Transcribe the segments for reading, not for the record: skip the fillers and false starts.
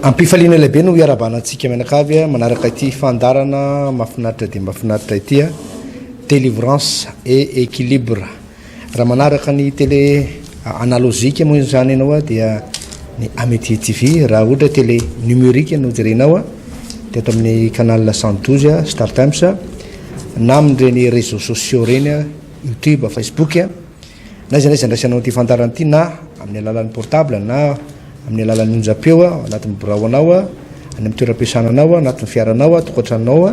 ampifaliana lehibe no iarabanantsika mianakavy manaraka ity fandarana mafinaritra dia mafinaritra ity délivrance et équilibre raha manaraka ny télé analogique moa zany ianao dia ny Amitié TV raha ohatra télé numérique no jerenao dia ato amin'ny canal 112 Star Times na amin'ireny réseaux sociaux reny YouTube, Facebook na izy andraisanao ity fandarana ity na amin'ny alalan'ny portable na amin'ny alalan'ny onjam-peo anatin'ny biraonao any amin'ny toeram-piasananao anatin'ny fiaranao tokantranonao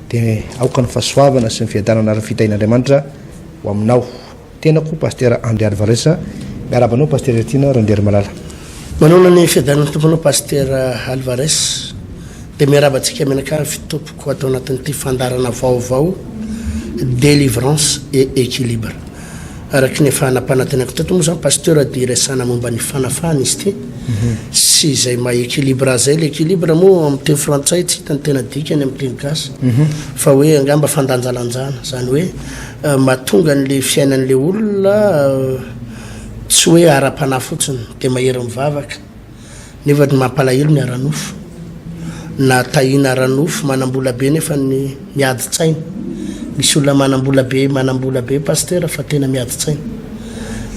dia aoka ny fahasoavana sy ny fiadanana ary fitahin'Andriamanitra ho aminao. Tenako pasteur André Alvarez miarabanao pasteur Tina Randery Malala. Manona ny fiadanana tomponao pasteur Alvarez dia miarabantsika menaka fitompoko atao anatin'ity fandarana vaovao délivrance et équilibre. Araky ny fanapanatenako teto moa zany pasteur dia resana momba ny fanafana izy ty sy izay maha-équilibre zay le équilibre moa amin'ny teny frantsay tsy hitany tena dikany amin'ny teny gasy fa hoe angamba fandanjalanjana zany hoe mahatonga n'le fiainan'le olona tsy hoe ara-panahy fotsiny dia mahery mivavaka nefa ny mampalahelo ny aranofo na tahina aranofo manambola be nefa ny miadi-tsaina. Misy olona manambola be pasteur fa tena miadi-tsaina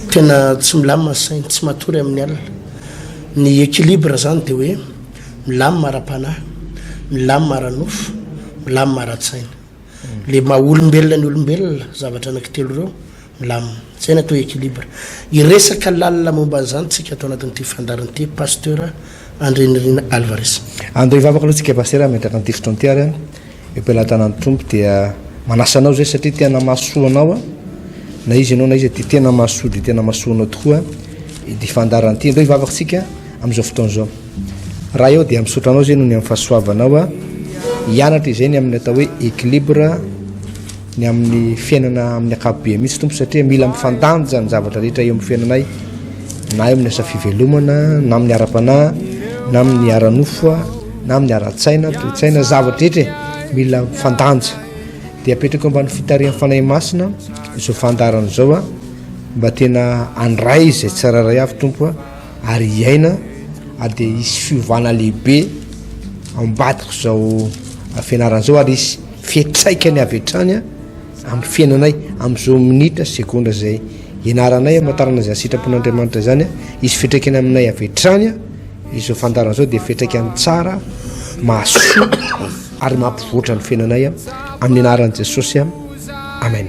tena tsy milamina saina tsy matory amin'ny alina. Ny équilibre zany dia hoe milamina ara-panahy milamina aranofo milamina ara-tsaina le maha-olombelona ny olombelona zavatra anankitelo ireo milamina zay ny atao équilibre. Iresaka lalina momba an'izany tsika atao anatin'ity fandaran'ity pasteur André Alvarez. Andro ivavaka aloha tsika pasteur metraka n'ity fotoanty epelantanan'ny tompo dia manasanao zay satria tena mahasoanao na izy ianao na izy ty tena mahasoa dia tena mahasoanao tokoa ity fandaran'ity andreo ivavakantsika amin'izao fotoan'izao raha eo dia misotranao zay noho ny amin'ny fahasoavanao hianatra izay ny amin'ny atao hoe équilibre ny amin'ny fiainana amin'ny akapobe mihitsy tompo satria mila mifandanja ny zavatra rehetra eo amin'ny fiainanay na eo amin'ny asa fivelomana na amin'ny ara-panahy na amin'ny aranofo na amin'ny ara-tsaina toe-tsaina zavatra rehetra mila mifandanja dia apetraka mba ny fitarihan'ny fanahy masina izao fandarana izao mba tena andray izay tsararay avy tompo ary hiaina ary dia isy fiovana lehibe ambadiko izao fianarana izao ary isy fiatraikany avy hatrany amin'ny fiainanay amin'izao minitra sekonda zay ianaranay amatarana izay sitrapon'Andriamanitra zany isy fiatraikany aminay avy hatrany izao fandarana izao dia fiatraikany tsara mahasoa ary mampivoatra ny fiainanay amin'ny anaran'i Jesosy amen.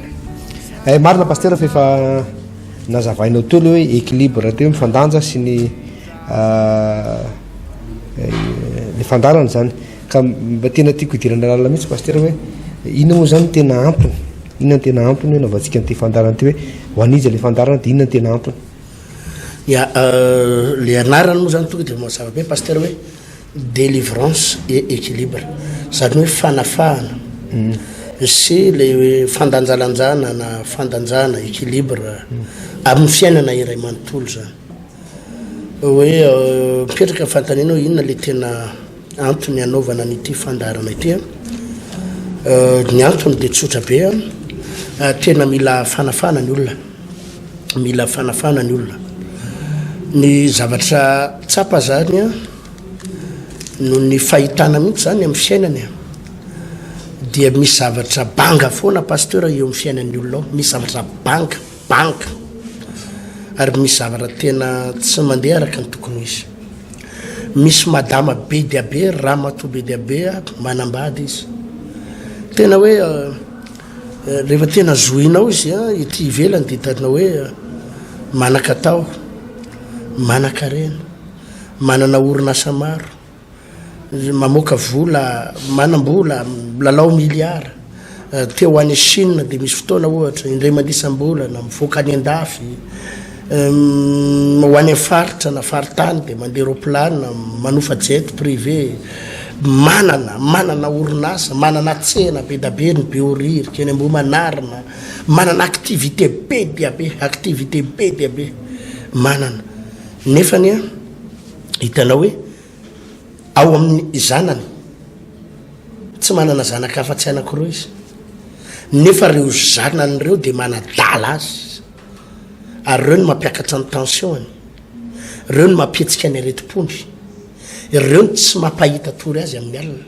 Marina pasteur fa efa nazavainao teo le hoe équilibre teo mifandanja sy ny fandarana zany ka mba tena tiako idirana lalina mihitsy pasteur hoe inona moa zany tena ampony inona tena ampony hoe navatsika n'ity fandarana ty hoe ho an'izy le fandarana dia inona tena ampony. Ya le anarana moa zany tonga dia mazava be pasteur hoe délivrance et équilibre zany hoe fanafahana sy le fandanjalanjana na fandanjana équilibre amin'ny fiainana iray manontolo zany hoe mipetraka fantaninao inona le tena antony anaovana n'ity fandarana ity ny antony dia tsotra be tena mila fanafana ny olona ny zavatra tsapa zany no ny fahitana mihitsy zany amin'ny fiainany dia misy zavatra banga foana pasteur eo amin'ny fiainan'ny olona misy zavatra banga ary misy zavatra tena tsy mandeha araka ny tokony izy. Misy madama be dia be ramatoa be dia be manambady izy tena hoe rehefa tena zoinao izy ity ivelany dia hitanao hoe manan-katao manan-karena manana orinasa maro mamoaka vola manam-bola lalao miliara teo any Chine dia misy fotoana ohatra indray mandisam-bola na mivoaka any an-dafy ho any faritra na faritany dia mandeha roplanina manofa jet privé manana orinasa manana tsena be da be ny be oriry keny ambo manarina manana activité be dia be manana nefany hitanao hoe ao amin'ny zanany tsy manana zanaka afa-tsy anankiroa izy nefa reo zanany ireo dia manadala azy ary reo no mampiakatra ny tensiony reo no mampihetsika ny aretim-pony ireo ny tsy mampahita tory azy amin'ny alina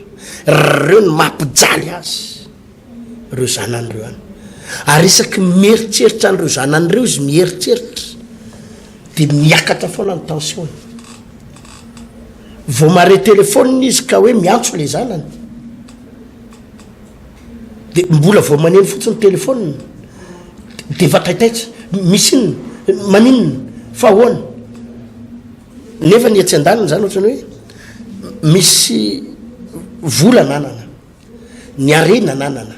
reo ny mampijaly azy reo zanan'ireo any ary isaky mieritreritra an'ireo zanan'ireo izy mieritreritra dia miakatra foana ny tension vao mare telefônina izy ka hoe miantso le zanany dia mbola vao maneno fotsiny telefônina dia vataitaitra misy inona maninona fa ahoana nefa ny etsy an-daniny zany ohatrany hoe misy vola nanana ny arena nanana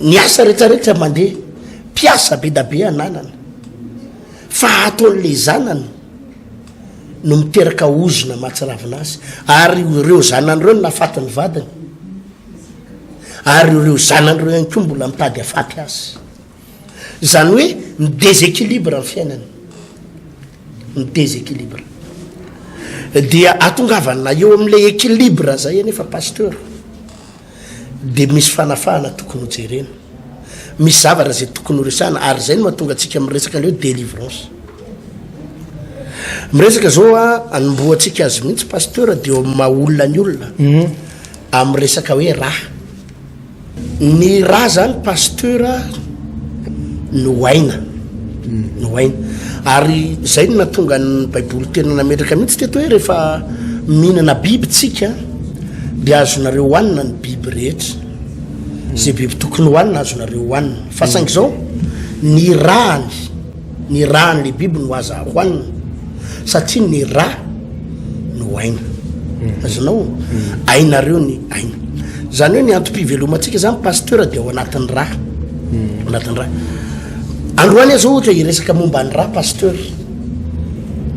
ny asa rehetrarehetra mandeha mpiasa be da be ananana fa ataon'le zanany no miteraka ozona mahatsiravina azy ary ireo zanan'ireo no nafatiny vadiny ary ireo zanan'ireo ihany koa mbola mitady afaty azy zany hoe ny déséquilibre ny fiainany ny déséquilibre dia atongavana eo amin'le équilibre zay nefa pasteur dia misy fanafahana tokony hojerena misy zavatra zay tokony horesana ary zay no mahatonga antsika miresaka leo délivrance miresaka zao anomboantsika azy mihitsy pasteur dia eo maha olona ny olona amin'ny resaka hoe raha ny raha zany pasteur no aina no aina ary zay no natonga ny baiboly tena nametraka mihitsy teto hoe rehefa mihinana biby tsika dia azonareo hoanina ny biby rehetra zay biby tokony hoanina azonareo hoanina fa saingy zao ny rahan'le biby no aza hoanina satria ny raha no aina azonao ainareo ny aina zany hoe ny antom-pivelomantsika zany pasteur dia ao anatin'ny raha anatin'ny raha androany zao ohatra iresaka momba ny raha pasteur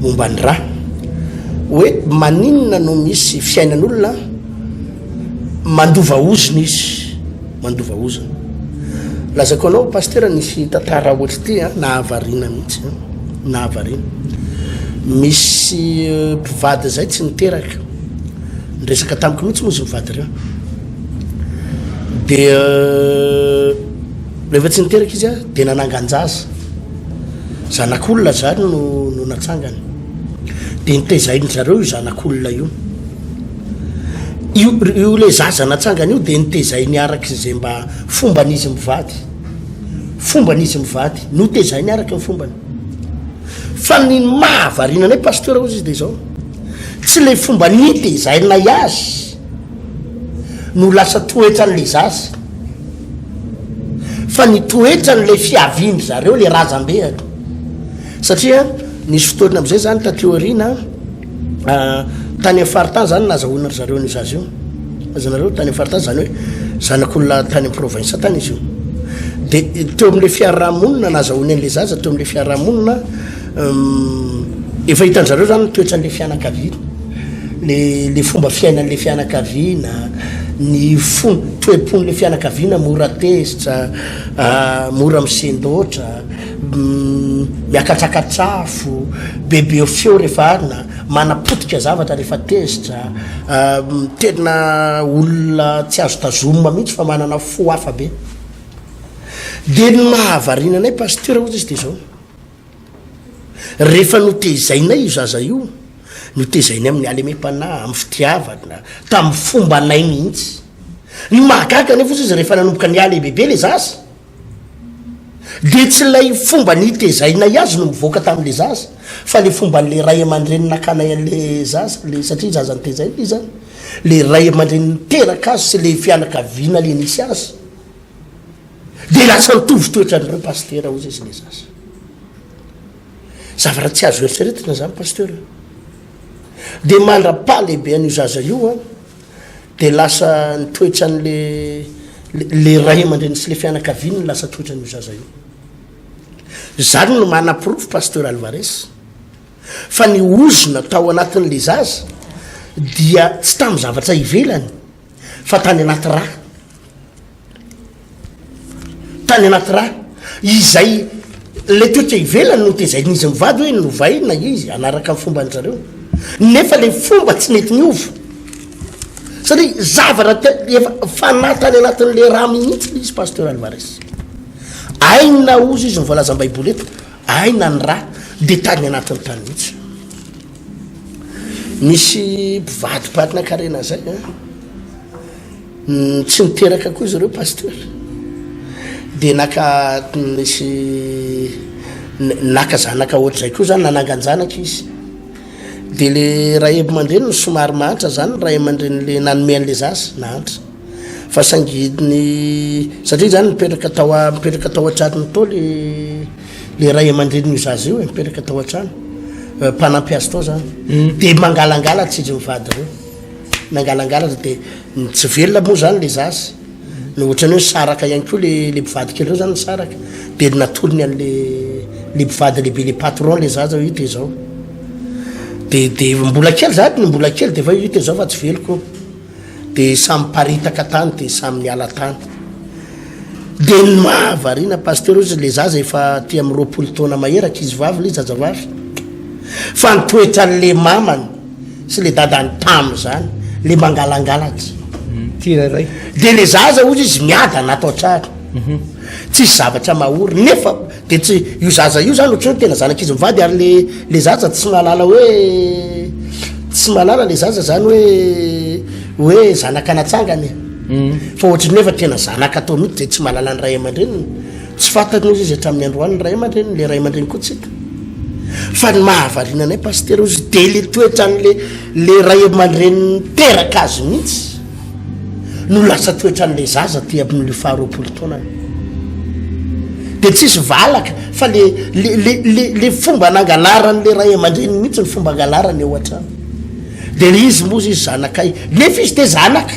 momba ny raha hoe maninona no misy fiainan'olona mandova ozina izy mandova ozina lazako anao pasteur nisy tantara ohatra ty nahavarina mihitsy nahavarina misy mpivady zay tsy niteraka nyresaka tamiko mihitsy mozy mivady reo dia rehefa tsy niteraka izy dia nananganjaza zanak'olona zany no natsangany dia nitezainy zareo io zanak'olona io le zaza natsangany io dia nitezainy araky zay mba fomban'izy mivady no tezainy araky ny fombany fa ny mahavarinana hoe pasteur ozy izy dia zao tsy le fomba nitezaina azy no lasa toetran'le zaza fa ny toetran'le fiaviny zareo le razam-behany satria nisy fotoana am'izay zany tateorina tany amin'ny faritany zany nazahoana ry zareo ny zaza io azanareo tany amin'ny faritany zany hoe zanak'olona tany amin'ny province tany izy io dia teo amin'le fiarahamonina nazahoany an'le zaza teo amin'le fiarahamonina efa hitan zareo zany toetran'le fianakaviana le fomba fiainan'le fianakaviana ny toe-pon'le fianakaviana mora tezitra mora misendotra miakatrakatrafo bebe feo rehefa arina manapotika zavatra rehefa tezitra tena olona tsy azo tazomma mihitsy fa manana fo hafa be dia ny mahavarinanay pasteur ozy izy dia zao rehefa notezainay io zaza io notezainay amin'ny alemem-panahy amin'ny fitiavana tamin'ny fomba nay mihitsy ny mahagaga nefa ozy izy rehefa nanomboka ny ale bebe le zaza dia tsy lay fomba nitezainay azy no mivoaka tamin'le zaza fa le fomba n'le ray aman-dreny nakanay an'le zaza satria zaza nitezaina izy zany le ray aman-dreny niteraka azy sy le fianakaviana le nisy azy dia lasa nitovy toetran'ireo pasteur ozy izy le zaza zavatra tsy azo eritreretina zany pasteur dia mandra-pa lehibe an'io zaza io dia lasa nitoetran'le ray aman-dreny sy le fianakaviana ny lasa toetran'io zaza io zany no manapirofo pasteur Alvarez fa ny ozona tao anatin'le zaza dia tsy tamin'ny zavatra ivelany fa tany anaty raha izay le toetra ivelany no tezain'izy mivady hoe novay na izy anaraka amin'ny fomba n'zareo nefa le fomba tsy mety niova satria zavatra efa fanatany anatin'le raha mihitsy le izy pasteur Alvarez aina ozy izy nyvoalaza baiboly eto aina ny raha dia tany anatin'ny tany mihitsy misy mpivadibadina karena zay tsy niteraka koa izy reo pasteur de misy naka zanaka ohatra zay koa zany nananganjanaka izy de le raha eby mandreny ny somary mahantra zany raha eby mandreny le nanomean'le zaza nahantra fa sangidiny satria zany mipetraka tao an-tranony tao le raha eby mandreny io zaza io mipetraka tao an-trano mpanampiazy tao zany de mangalangala tsy izy mivady reo nangalangala de tsy velona moa zany le zaza ny ohatrany hoe saraka ihany koa le mpivady kely reo zany ny saraka de natolony an'le mpivady lehibe le patron le zaza ita zao de mbola kely zany ny mbola kely de va ita zao fa tsy veloko de samy paritaka tany de samy miala tany de ny mahavarina pasteur izy le zaza efa ty amy 20 taona maheraka izy vavy le zazavavy fa nitoetra an'le mamany sy le dadany tamy zany le mangalangalatra tiraray de le zaza ozy izy miada natao tsara tsisy zavatra mahory nefa de tsy io zaza io zany ohatrany tena zanak'izy mivady ary le zaza tsy malala le zaza zany hoe zanaka natsangany fa ohatrany nefa tena zanaka atao mihitsy zay tsy malala ny ray aman-dreniny tsy fantany izy hatramin'ny androany ny ray aman-dreniny le ray aman-dreny koa tsika fa ny mahavarina anay pasteur izy de le toetran'le ray aman-dreniny teraka azy mihitsy no lasa toetran'le zaza ty amin'le 20 taona de tsisy valaka fa le fomba nangalarany le ray aman-dreniny mihitsy ny fomba angalarany eo an-trano de le izy moa izy zanakay nefa izy te zanaka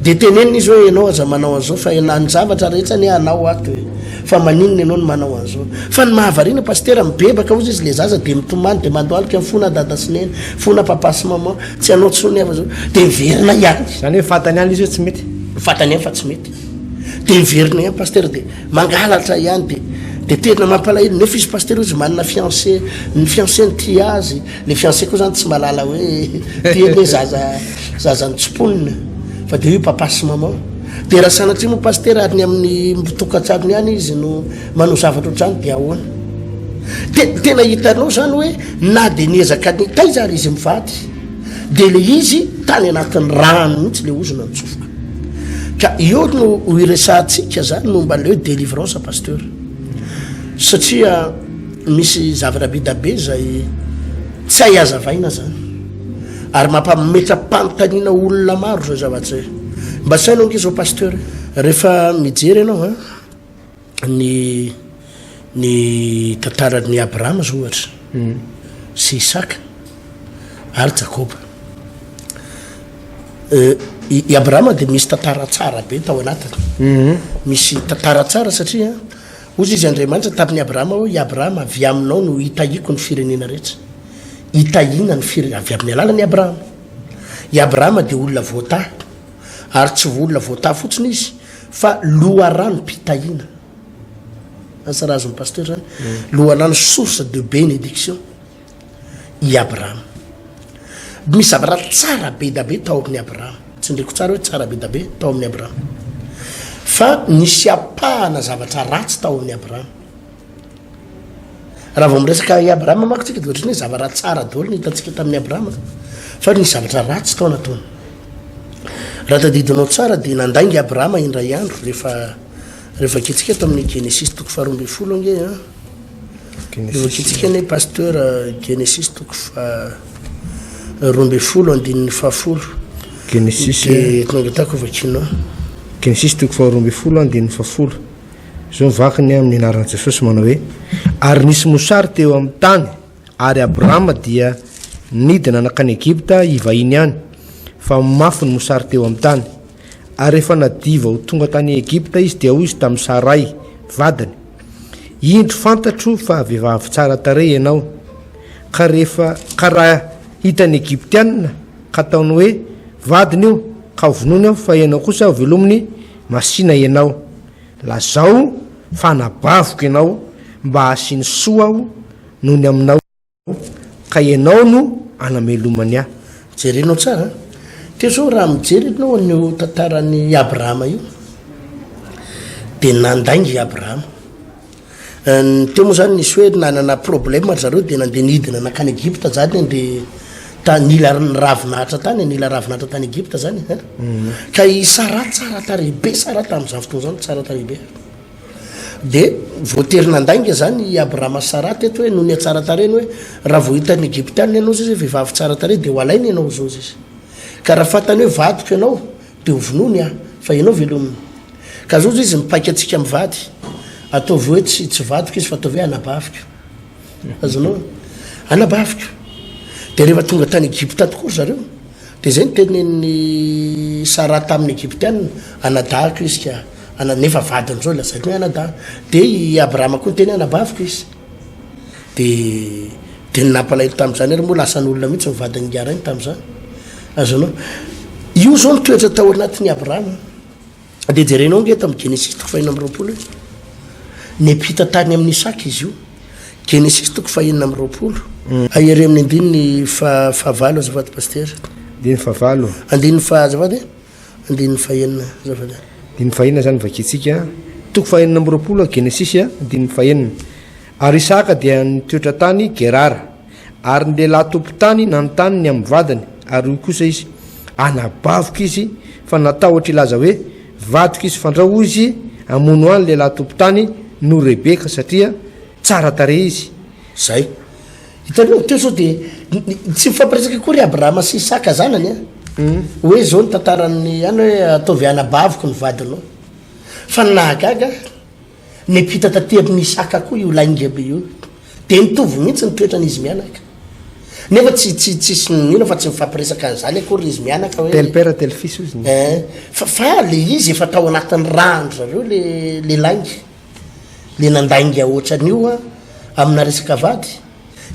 de tenenina izy hoe ianao aza manao an'izao fa ny zavatra rehetra ny anao ato hoe fa maninona ianao no manao an'izao fa ny mahavarina pasteur mibebaka ozy izy le zaza de mitomany de mandoalika fona dada sinena fona papa sy maman tsy anao tsony ava zao de miverina ihany zany hoe fantany ihany izy hoe tsy mety fantany ihany fa tsy mety de miverina ihany pasteur de mangalatra ihany de tena mampalahelo nefa izy pasteur izy manana fiancé ny fiancé ny ty azy le fiancé koa zany tsy malala hoe tele zaza ny tsimponina fa de io papa sy maman de raha sanatria moa pasteur ary ny amin'ny tokantrano ihany izy no manao zavatra ohatrany de ahoana de tena hitanao zany hoe na de niezaka ny taiza ary izy mivady de le izy tany anatin'ny rano mihitsy le ozona nitsofoka ka io no iresantsika zany no mba le délivrance pasteur satria misy zavatra bidabe zay tsy hay azavaina zany ary mampametram-panontaniana olona maro zao zavatra zay mba sainao nge zao pasteur rehefa mijery ianao ny tantaran'ny Abrahama zao ohatra sy Isaka ary Jakoba i Abrahama de misy tantara tsara be tao anatiny misy tantara tsara satria ozy izy Andriamanitra tamin'ny Abrahama hoe i Abrahama avy aminao no hitahiko ny firenena rehetra hitahina ny avy amin'ny alalan'ny Abrahama i Abrahama de olona voataha ary tsy olona voataha fotsiny izy fa loharano mpitahina asarazony pasteur zany loharano source de bénédiction i Abrahama misy zavatra tsara be da be tao amin'ny Abrahama tsy ndreko tsara hoe tsara be da be tao amin'ny Abrahama fa nisy apahana zavatra ratsy tao amin'ny Abrahama raha vao miresaka i Abrahama manko tsika de ohatrany hoe zavatra tsara daholo ny hitantsika tamin'ny Abrahama fa nisy zavatra ratsy tao anatony raha tadidinao tsara de nandaingy Abrahama indray andro rehefa kitsika eto amin'ny Genesis toko 12 nge rehefa kitsika ny pasteur Genesis toko 12 andininy 10 Genesis tonga tako vakinao Genesis toko 12 andininy 10 zao mivakiny amin'ny anaran'i Jesosy manao hoe ary nisy mosary teo amin'ny tany ary Abrahama dia nidina nakany Egypta ivahiny ihany fa mafy ny mosary teo amin'ny tany ary rehefa nadiva ho tonga tany Egypta izy dia hoy izy tamin'ny Sarai vadiny indro fantatro fa vehivavy tsara tarehy ianao ka raha hitany Egyptianina ka ataony hoe vadiny io ka hovonony aho fa ianao kosa velominy masina ianao lazao fa nabavoko ianao mba hasiny soa aho noho ny aminao ka ianao no anamelomany aho jerenao tsara te zao raha mijery anao ny tantaran'ny Abrahama io de nandaingy Abrahama teo moa zany nisy hoe nanana problème zareo de nandeha nidina nakany Egypta zany de nila ravinahitra tany nila ravinahitra tany Egypte zany ka isara tsara tarehibe sara tamin'izany fotoana zany tsara tarehibe de voaterina andainga zany Abrahama Sara teto hoe noho ny tsara tareny hoe raha vao hitany Egyptianina ianao zay vehivavy tsara tare de ho alainy ianao zao izy ka raha fatany hoe vadiko ianao de hovinony fa ianao velominy ka zao izy mipaika atsika mivady ataovy hoe tsy vadiko izy fa ataovy hoe anabaviko azonao anabaviko de rehefa tonga tany Egypte tokoa zareo de zay ny tenen'ny Sara tamin'ny Egyptianina anadahako izy ka nefa vadiny zao lazainy hoe anada de Abrahama koa teny anabaviko izy de nampalahelo tamin'izany ary moa lasan'olona mihitsy mivadiny ngara iny tamin'izany azonao io zao nitoetra tao anatin'ny Abrahama de jerenao nge eto amin'ny Genesis 4:20 nepita tany amin'ny Isaka izy io Genesis 4:20 ahery amin'ny andininy fahavalo azafady pasteur andiny fahavalo andiny azafady andiny fahenina azafady andiny fahenina zany vakitsika 4:20 Genesis andiny fahenina ary Isaka dia nitoetra tany Gerara ary ny lehilahy tompo-tany nanontany ny amin'ny vadiny ary io kosa izy anabaviko izy fa natahotra ilaza hoe vadiko izy fandraho izy amono any lehilahy tompo-tany no Rebeka satria tsara tare izy zay hitanao teo zao de tsy mifampiresaka koa ry Abrahama sy Isaka zanany hoe zao ny tantarany any hoe ataovy anabaviko ny vadinao fa nahagaga nepita taty amin'ny Isaka koa io laingebe io de nitovy mihitsy nitoetran'izy mianaka nefa tsy nino fa tsy mifampiresaka an'izany akory izy mianaka hoe tel père tel fils izy fa le izy efa tao anatin'ny randro zareo le laingy le nandainga ohatran'io amina resaka vady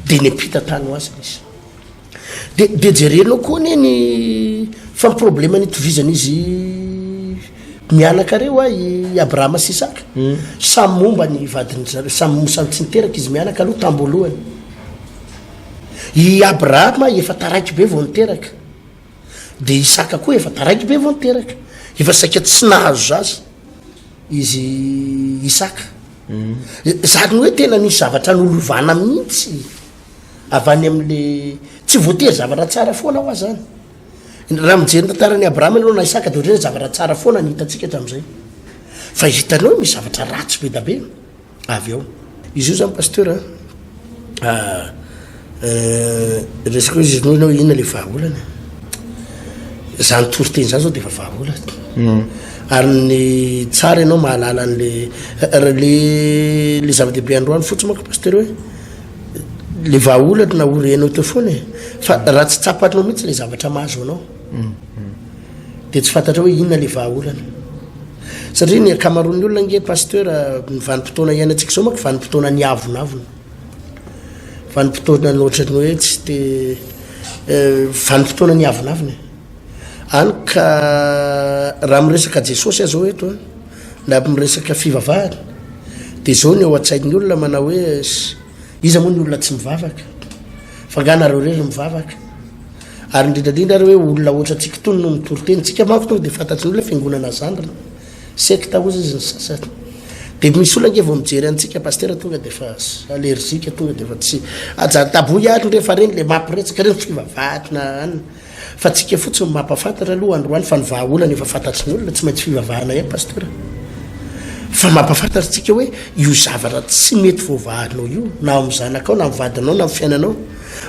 de nepita tany ho azy izy de jerenao koa ny fa problema nitovizana izy mianaka reo i Abrahama sy Isaka samy momba ny vadiny zareo samy tsy niteraka izy mianaka aloha tambolohany i Abrahama efa taraiky be vao niteraka de Isaka koa efa taraiky be vao niteraka efa saika tsy nahazo zazy izy Isaka zany hoe tena nisy zavatra nolovana mihitsy avany am'le tsy voatery zavatra tsara foana ho azany raha mijery tantarany Abrahama aloha na Isaka de ohatran'ny zavatra tsara foana ny hitantsika hatram'izay fa hitanao misy zavatra ratsy be da be avy eo izy io zany pasteur resaka izy nao inona le vahaolana zany tory teny zany zao de efa vahaolana ary ny tsara ianao mahalala le zava-dehibe androany fotsy manko pasteur hoe le vahaolana na orenao teo foana fa raha tsy tsapanao mihitsy le zavatra mahazo anao de tsy fantatra hoe inona le vahaolana satria ny akamaroan'ny olona nge pasteur ny vanim-potoana iainantsika zao manko vanim-potoana ny avonavona vanim-potoana nohatrany hoe tsy de vanim-potoana ny avonavona any ka raha miresaka Jesosy azao eto na miresaka fivavahana de zao ny eo an-tsain'ny olona manao hoe iza moa ny olona tsy mivavaka fa nganareo rery mivavaka ary indrindrandrindra hoe olona ohatra tsika tony no mitory-teny tsika manko tonga de fantatry ny olona fiangonana zandrina sekta ozy izy ny sasany de misy olona nge vao mijery antsika pasteur tonga de fa allergique tonga de fa tsy ajataboy ary rehefa reny le mampiretsaka reny fivavahana any fa tsika fotsiny mampafantatra aloha androany fa ny vahaolana efa fantatry ny olona tsy maintsy fivavahana ihany pasteur fa mampafantatra tsika hoe io zavatra tsy mety voavahanao io na am'zanakao na mivadinao na fiainanao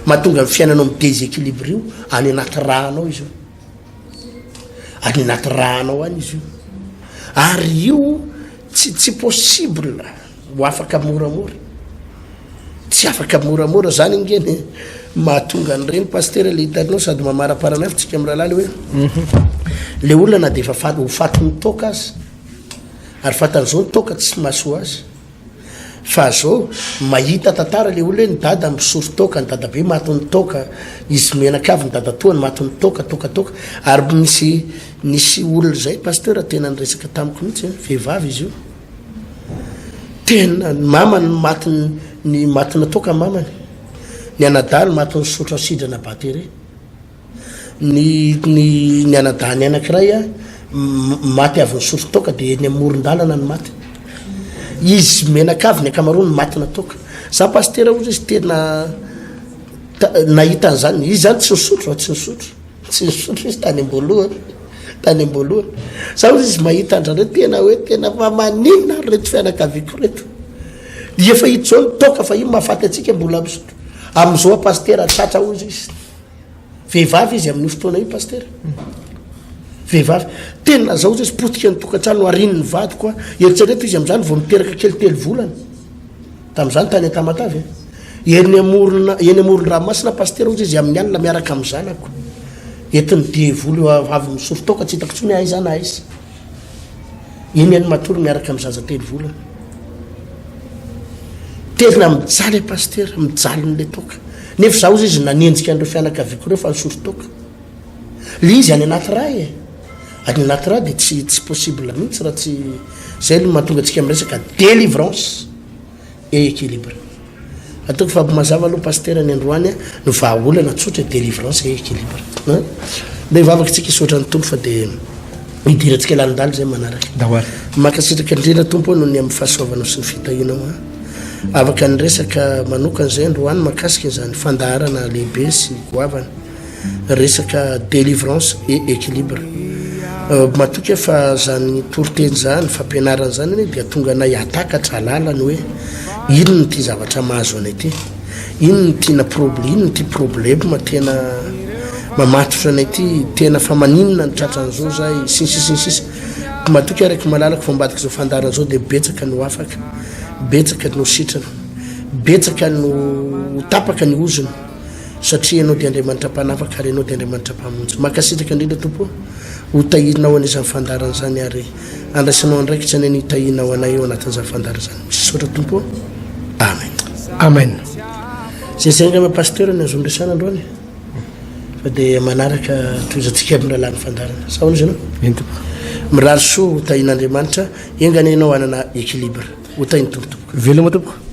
mahatonga ny fiainanao am déséquilibre io any anaty rahanao izy io any anaty rahanao any izy io ary io tsy possible ho afaka moramora tsy afaka moramora zany ngeny mahatonga an'ireny pasteur le hitanao sady mamaraparanay fitsika amin'ny rahalaly hoe le olona na de efa ho fatony toka azy ary fatan'izao ny toka tsy mahasoa azy fa zao mahita tantara le olona hoe ny dada misory toka ny dada be matony toka izy menakavy ny dada toa ny matony toka ary nisy olona zay pasteur tena nyresaka tamiko mihitsy vehivavy izy io tena mamany ny matina toka mamany ny anadaly matony sotra sidrana batery ny anadany anankiray maty avy ny sotra toka de ny amoron-dalana ny maty izy menakavy ny akamaroany matina toka za pasteur ozy izy nahita an'izany izy zany tsy nisotro tsy nisotro izy tany amboloha sa ozy izy mahita andrare tena hoe tena mamanina reto fianakaviko reto efa hito zao toka fa ino mahafaty atsika mbola misotro am'izao apastera tratra ozy izy vehivavy izy amin'ny fotoana io pastera vehivavy tena zao izy potika ny tokantrano arininy vady koa eritsereto izy am'izany vao miteraka kely telo volana tam'izany tany atamatavy eny amorona ranomasina pastera ozy izy amin'ny alina miaraka amin'ny zanako entiny devolo avy misotro toka tsy hitako tsony aizana izy eny any matory miaraka amin'ny zaza telo volana tena mijaly pastera mijaly n'le toka nefa zaho izy nanenjika an'ireo fianakaviko reo fa nisotro toka le izy any anaty raha any anaty raha dia tsy possible mihitsy raha tsy zay no mahatonga antsika miresaka délivrance et équilibre ataoko fampimazava aloha pastera ny androany no vahaolana tsotra délivrance et équilibre da ivavaka tsika isotra ny tompo fa dia idirantsika lalindaly zay manaraka makasitraka indrindra tompo no ny amin'ny fahasoavanao sy ny fitahinao afaka ny resaka manokana zay androany makasika zany fandaharana lehibe sy goavana resaka délivrance et équilibre matoka fa zany toroteny zany fampianarana zany ane dia tonga anay atakatra lalany hoe ino ny ty zavatra mahazo anay ty ino ny tiana ino ny ty problème tena mamatotra anay ty tena fa maninona ny tratran'izao zay sinsisinsisy matoka araiky malalaka fombadika zao fandaharana zao dia betsaka no afaka betsaka no sitrana betsaka no tapaka ny ozony satria ianao dia andriamanitra mpanafaka ary ianao dia andriamanitra mpamonjy makasitraka indrindra tompo hotahinao an'izany fandarana zany ary andraisanao andraiky tsy any hitahinao anay eo anatin'izany fandarana zany misotra tompo amen zay zay nga mapasteur ny azondresana androany fa dia manaraka toizantsika amin'ny lalàny fandarana saona izy anao mirary soa hotahin'andriamanitra engany ianao anana équilibre hotahiny tompotompoka veloma tompoka